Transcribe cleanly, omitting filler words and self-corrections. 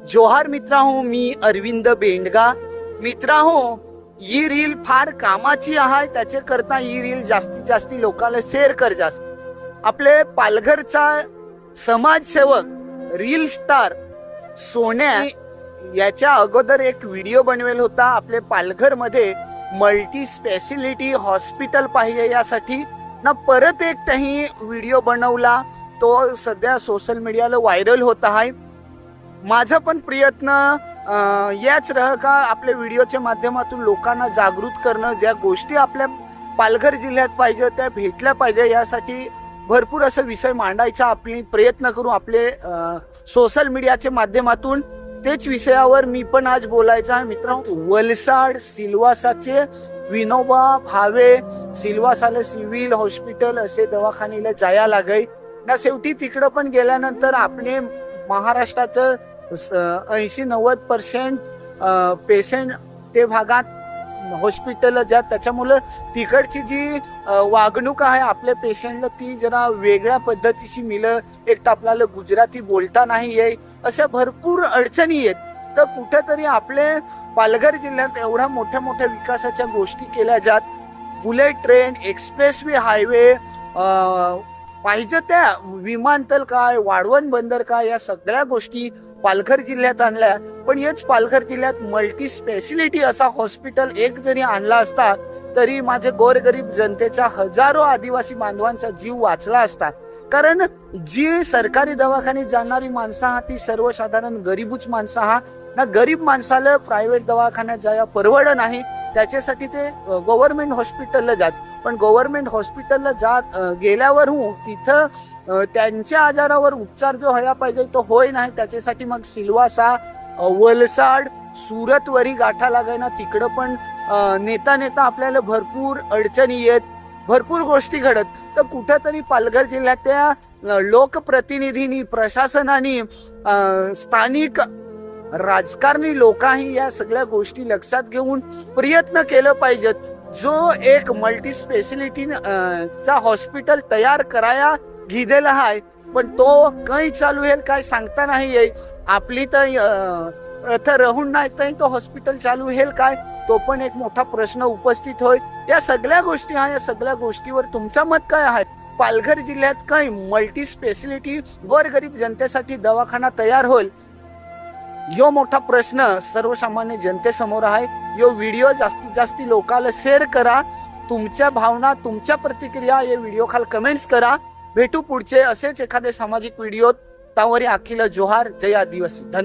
जोहार मित्रांनो, मी अरविंद बेंडगा. मित्रांनो, ही रील फार कामाची आहे, त्याचे करता ही रील जास्तीत जास्त लोकांना शेअर कर जास. आपले पालघरचा समाजसेवक रील स्टार सोन्या याच्या अगोदर एक व्हिडिओ बनवेल होता. आपले पालघर मध्ये मल्टी स्पेशलिटी हॉस्पिटल पाहिजे यासाठी ना परत एक त्याही व्हिडिओ बनवला. तो सध्या सोशल मीडियाला व्हायरल होत आहे. माझा पण प्रयत्न याच रह का आपल्या व्हिडिओच्या माध्यमातून लोकांना जागृत करणं, ज्या गोष्टी आपल्या पालघर जिल्ह्यात पाहिजे त्या भेटल्या पाहिजे यासाठी भरपूर असं विषय मांडायचा आपली प्रयत्न करू आपले सोशल मीडियाच्या माध्यमातून. तेच विषयावर मी पण आज बोलायचं आहे. मित्रांनो, वलसाड सिल्वासाचे विनोबा भावे सिल्वासाला सिव्हिल हॉस्पिटल असे दवाखान्याला जाया लागे ना. शेवटी तिकडं पण गेल्यानंतर आपले महाराष्ट्राचं 80-90% पेशंट ते भागात हॉस्पिटल जात. त्याच्यामुळे तिकडची जी वागणूक आहे आपल्या पेशंटला ती जरा वेगळ्या पद्धतीची मिळेल. एक तर आपल्याला गुजराती बोलता नाही येईल, अशा भरपूर अडचणी आहेत. तर कुठेतरी आपले पालघर जिल्ह्यात एवढ्या मोठ्या मोठ्या विकासाच्या गोष्टी केल्या जात. बुलेट ट्रेन, एक्सप्रेसवे हायवे पाहिजे त्या विमानतळ काय, वाढवण बंदर काय, या सगळ्या गोष्टी पालघर जिल्ह्यात आणल्या. पण हेच पालघर जिल्ह्यात मल्टी स्पेशलिटी असा हॉस्पिटल एक जरी आणला असता तरी माझे गोरगरीब जनतेचा हजारो आदिवासी बांधवांचा जीव वाचला असता. कारण जी सरकारी दवाखान्यात जाणारी माणसं हा ती सर्वसाधारण गरीबूच माणसं हा ना. गरीब माणसाला प्रायव्हेट दवाखान्यात जाया परवड नाही, त्याच्यासाठी ते गव्हर्नमेंट हॉस्पिटलला जात. पण गव्हर्नमेंट हॉस्पिटलला जात गेल्यावर तिथं त्यांच्या आजारावर उपचार जो व्हायला पाहिजे तो होय नाही. त्याच्यासाठी मग सिल्वासा, वलसाड, सुरत वरी गाठा लागायना. तिकडं पण नेता आपल्याला भरपूर अडचणी येत, भरपूर गोष्टी घडत. तर कुठेतरी पालघर जिल्ह्यातल्या लोकप्रतिनिधींनी, प्रशासनाने, स्थानिक राजकारणी लोकांनी या सगळ्या गोष्टी लक्षात घेऊन प्रयत्न केलं पाहिजेत. जो एक मल्टी स्पेशलिटी चा हॉस्पिटल तयार कराया घेतलेला आहे, पण तो काही चालू होईल काय सांगता नाही येईल. आपली तर राहून नाही तर तो हॉस्पिटल चालू होईल काय, तो पण एक मोठा प्रश्न उपस्थित होईल. या सगळ्या गोष्टी आहे, या सगळ्या गोष्टीवर तुमचं मत काय आहे? पालघर जिल्ह्यात काही मल्टी स्पेशलिटी गोरगरीब जनतेसाठी दवाखाना तयार होईल, यो मोठा प्रश्न सर्वसामान्य जनतेसमोर आहे. यो व्हिडिओ जास्तीत जास्त लोकांना शेअर करा. तुमच्या भावना, तुमच्या प्रतिक्रिया या व्हिडिओ खाली कमेंट्स करा. भेटू पुढचे असेच एखादे सामाजिक व्हिडिओ. तावरी अखिल जोहार. जय आदिवासी. धन्यवाद.